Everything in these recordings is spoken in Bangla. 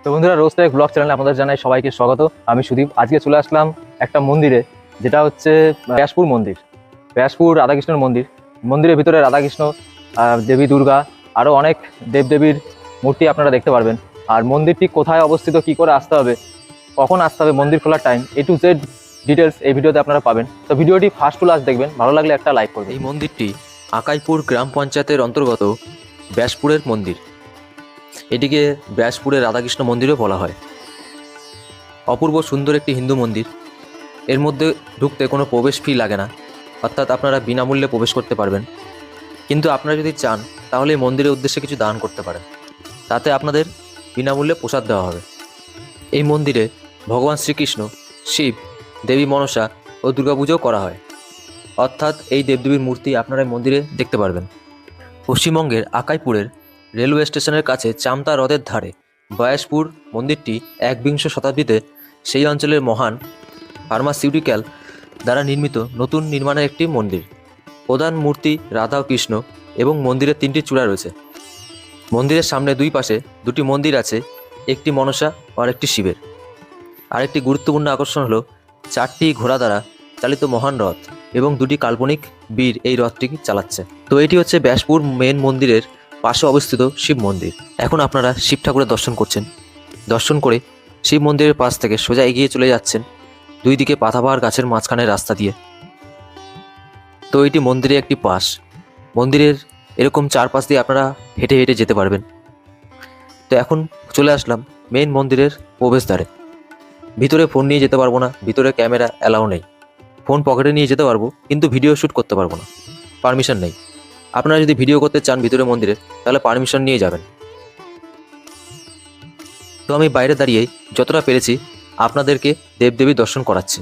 তো বন্ধুরা, রোজ লাইফ ব্লগ চ্যানেলে আপনাদের জানাই সবাইকে স্বাগত। আমি সুদীপ। আজকে চলে আসলাম একটা মন্দিরে, যেটা হচ্ছে ব্যাসপুর মন্দির। ব্যাসপুর রাধাকৃষ্ণের মন্দির। মন্দিরের ভিতরে রাধাকৃষ্ণ, দেবী দুর্গা, আরও অনেক দেবদেবীর মূর্তি আপনারা দেখতে পারবেন। আর মন্দিরটি কোথায় অবস্থিত, কি করে আসতে হবে, কখন আসতে হবে, মন্দির খোলার time, A to Z details এই ভিডিওতে আপনারা পাবেন। তো ভিডিওটি ফার্স্ট টু লাস্ট দেখবেন, ভালো লাগলে একটা লাইক করবেন। এই মন্দিরটি আকাইপুর গ্রাম পঞ্চায়েতের অন্তর্গত ব্যাসপুরের মন্দির। এটিকে ব্যাসপুরের রাধাকৃষ্ণ মন্দিরও বলা হয়। অপূর্ব সুন্দর একটি হিন্দু মন্দির। এর মধ্যে ঢুকতে কোনো প্রবেশ ফি লাগে না, অর্থাৎ আপনারা বিনামূল্যে প্রবেশ করতে পারবেন। কিন্তু আপনারা যদি চান তাহলে এই মন্দিরের উদ্দেশ্যে কিছু দান করতে পারেন, তাতে আপনাদের বিনামূল্যে প্রসাদ দেওয়া হবে। এই মন্দিরে ভগবান শ্রীকৃষ্ণ, শিব, দেবী মনসা ও দুর্গাপুজোও করা হয়, অর্থাৎ এই দেবদেবীর মূর্তি আপনারা এই মন্দিরে দেখতে পারবেন। পশ্চিমবঙ্গের আকাইপুরের রেলওয়ে স্টেশনের কাছে চামতা হ্রদের ধারে ব্যাসপুর মন্দিরটি একবিংশ শতাব্দীতে সেই অঞ্চলের মহান ফার্মাসিউটিক্যাল দ্বারা নির্মিত নতুন নির্মাণের একটি মন্দির। প্রধান মূর্তি রাধা ও কৃষ্ণ এবং মন্দিরের 3টি চূড়া রয়েছে। মন্দিরের সামনে দুই পাশে দুটি মন্দির আছে, একটি মনসা আর একটি শিবের। আরেকটি গুরুত্বপূর্ণ আকর্ষণ হলো 4টি ঘোড়া দ্বারা চালিত মহান রথ এবং 2টি কাল্পনিক বীর এই রথটি চালাচ্ছে। তো এটি হচ্ছে ব্যাসপুর মেন মন্দিরের পাশে অবস্থিত শিব মন্দির। এখন আপনারা শিব ঠাকুরের দর্শন করছেন। দর্শন করে শিব মন্দিরের পাশ থেকে সোজা এগিয়ে চলে যাচ্ছেন দুই দিকে পাতাবাহার গাছের মাঝখানে রাস্তা দিয়ে। তো এটি মন্দিরের একটি পাশ। মন্দিরের এরকম চারপাশ দিয়ে আপনারা হেঁটে হেঁটে যেতে পারবেন। তো এখন চলে আসলাম মেন মন্দিরের প্রবেশদ্বারে। ভিতরে ফোন নিয়ে যেতে পারবো না, ভিতরে ক্যামেরা অ্যালাউ নেই। ফোন পকেটে নিয়ে যেতে পারবো, কিন্তু ভিডিও শ্যুট করতে পারবো না, পারমিশন নেই। আপনারা যদি ভিডিও করতে চান ভিতরে মন্দিরে, তাহলে পারমিশন নিয়ে যাবেন। তো আমি বাইরে দাঁড়িয়ে যতটা পেরেছি আপনাদেরকে দেবদেবী দর্শন করাচ্ছি।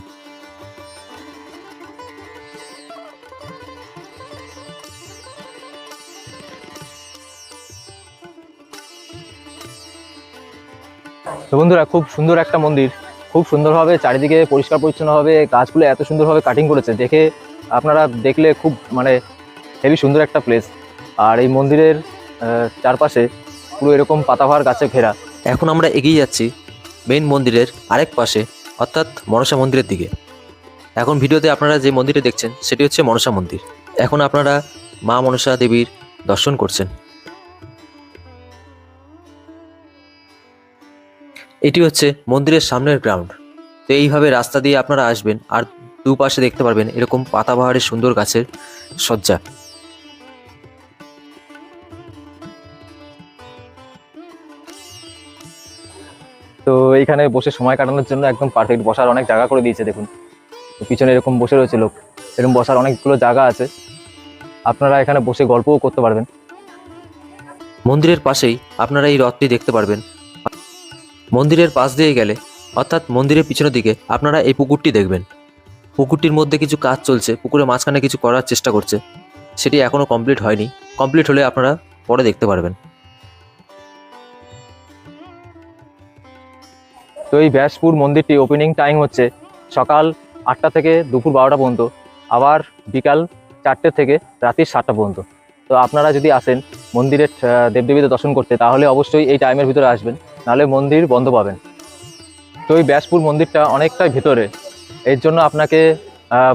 তো বন্ধুরা, খুব সুন্দর একটা মন্দির, খুব সুন্দরভাবে চারিদিকে পরিষ্কার পরিচ্ছন্নভাবে গাছগুলো এত সুন্দরভাবে কাটিং করেছে, দেখে আপনারা দেখলে খুব হেভি সুন্দর একটা প্লেস। আর এই মন্দিরের চারপাশে পুরো এরকম পাতাবাহার গাছে ঘেরা। এখন আমরা এগিয়ে যাচ্ছি মেইন মন্দিরের আরেক পাশে, অর্থাৎ মনসা মন্দিরের দিকে। এখন ভিডিওতে আপনারা যে মন্দিরটি দেখছেন সেটি হচ্ছে মনসা মন্দির। এখন আপনারা মা মনসা দেবীর দর্শন করছেন। এটি হচ্ছে মন্দিরের সামনের গ্রাউন্ড। তো এইভাবে রাস্তা দিয়ে আপনারা আসবেন, আর দুপাশে দেখতে পারবেন এরকম পাতাবাহারের সুন্দর গাছের সজ্জা। তো এইখানে বসে সময় কাটানোর জন্য একদম পারফেক্ট, বসার অনেক জায়গা করে দিয়েছে। দেখুন পিছনে এরকম বসে রয়েছে লোক, এরকম বসার অনেকগুলো জায়গা আছে, আপনারা এখানে বসে গল্পও করতে পারবেন। মন্দিরের পাশেই আপনারা এই রথটি দেখতে পারবেন। মন্দিরের পাশ দিয়ে গেলে, অর্থাৎ মন্দিরের পিছনের দিকে, আপনারা এই পুকুরটি দেখবেন। পুকুরটির মধ্যে কিছু কাজ চলছে, পুকুরের মাঝখানে কিছু করার চেষ্টা করছে, সেটি এখনও কমপ্লিট হয়নি। কমপ্লিট হলে আপনারা পরে দেখতে পারবেন। তো এই ব্যাসপুর মন্দিরটি ওপেনিং টাইম হচ্ছে সকাল 8টা থেকে দুপুর 12টা পর্যন্ত, আবার বিকাল 4টে থেকে রাত্রি 7টা পর্যন্ত। তো আপনারা যদি আসেন মন্দিরের দেবদেবীদের দর্শন করতে, তাহলে অবশ্যই এই টাইমের ভিতরে আসবেন, নাহলে মন্দির বন্ধ পাবেন। তো এই ব্যাসপুর মন্দিরটা অনেকটাই ভিতরে, এর জন্য আপনাকে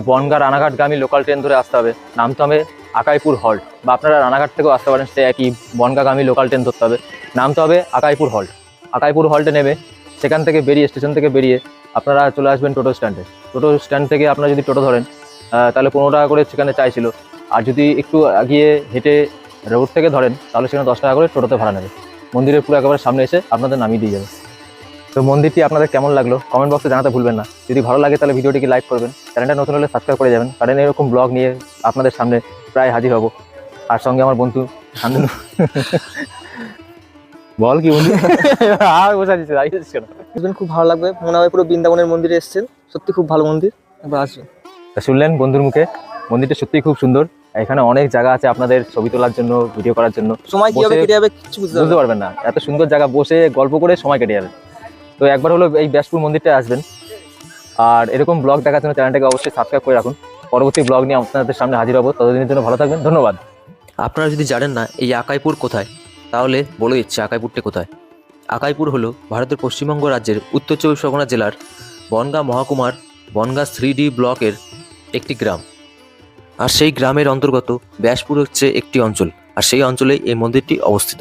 বনগাঁ রানাঘাটগামী লোকাল ট্রেন ধরে আসতে হবে, নামতে হবে আকাইপুর হল্ট, বা আপনারা রানাঘাট থেকেও আসতে পারেন, সে একই বনগাঁগামী লোকাল ট্রেন ধরতে হবে, নামতে হবে আকাইপুর হল্ট। আকাইপুর হল্টে নেমে সেখান থেকে বেরিয়ে, স্টেশন থেকে বেরিয়ে আপনারা চলে আসবেন টোটো স্ট্যান্ডে। টোটো স্ট্যান্ড থেকে আপনারা যদি টোটো ধরেন তাহলে 15 টাকা করে সেখানে চাইছিল, আর যদি একটু এগিয়ে হেঁটে রোড থেকে ধরেন তাহলে সেখানে 10 টাকা করে টোটোতে ভাড়া নেবে। মন্দিরের পুরো একেবারে সামনে এসে আপনাদের নামিয়ে দিয়ে যাবে। তো মন্দিরটি আপনাদের কেমন লাগলো কমেন্ট বক্সে জানাতে ভুলবেন না। যদি ভালো লাগে তাহলে ভিডিওটিকে লাইক করবেন, চ্যানেলটা নতুন হলে সাবস্ক্রাইব করে যাবেন, কারণ এরকম ব্লগ নিয়ে আপনাদের সামনে প্রায় হাজির হব। আর সঙ্গে আমার বন্ধু শান্তনু। বল কি বন্ধু? খুব ভালো লাগবে, মনে হয় পুরো বৃন্দাবনের মন্দিরে এসেছেন। সত্যি খুব ভালো মন্দির, একবার আসবেন। শুনলেন বন্ধুর মুখে, মন্দিরটা সত্যিই খুব সুন্দর। এখানে অনেক জায়গা আছে আপনাদের ছবি তোলার জন্য, ভিডিও করার জন্য। সময় কিভাবে কেটে যাবে কিছু বুঝতে পারবেন না, এত সুন্দর জায়গা, বসে গল্প করে সময় কেটে যাবে। তো একবার হলো এই ব্যাসপুর মন্দিরটা আসবেন। আর এরকম ব্লগ দেখার জন্য চ্যানেলটাকে অবশ্যই সাবস্ক্রাইব করে রাখুন। পরবর্তী ব্লগ নিয়ে আপনাদের সামনে হাজির হবো, ততদিনের জন্য ভালো থাকবেন, ধন্যবাদ। আপনারা যদি জানেন না এই আকাইপুর কোথায়, তাহলে বলে দিচ্ছি আকাইপুরটা কোথায়। আকাইপুর হলো ভারতের পশ্চিমবঙ্গ রাজ্যের উত্তর চব্বিশ পরগনা জেলার বনগাঁ মহকুমার বনগাঁ 3D ব্লকের একটি গ্রাম। আর সেই গ্রামের অন্তর্গত ব্যাসপুর হচ্ছে একটি অঞ্চল, আর সেই অঞ্চলেই এই মন্দিরটি অবস্থিত।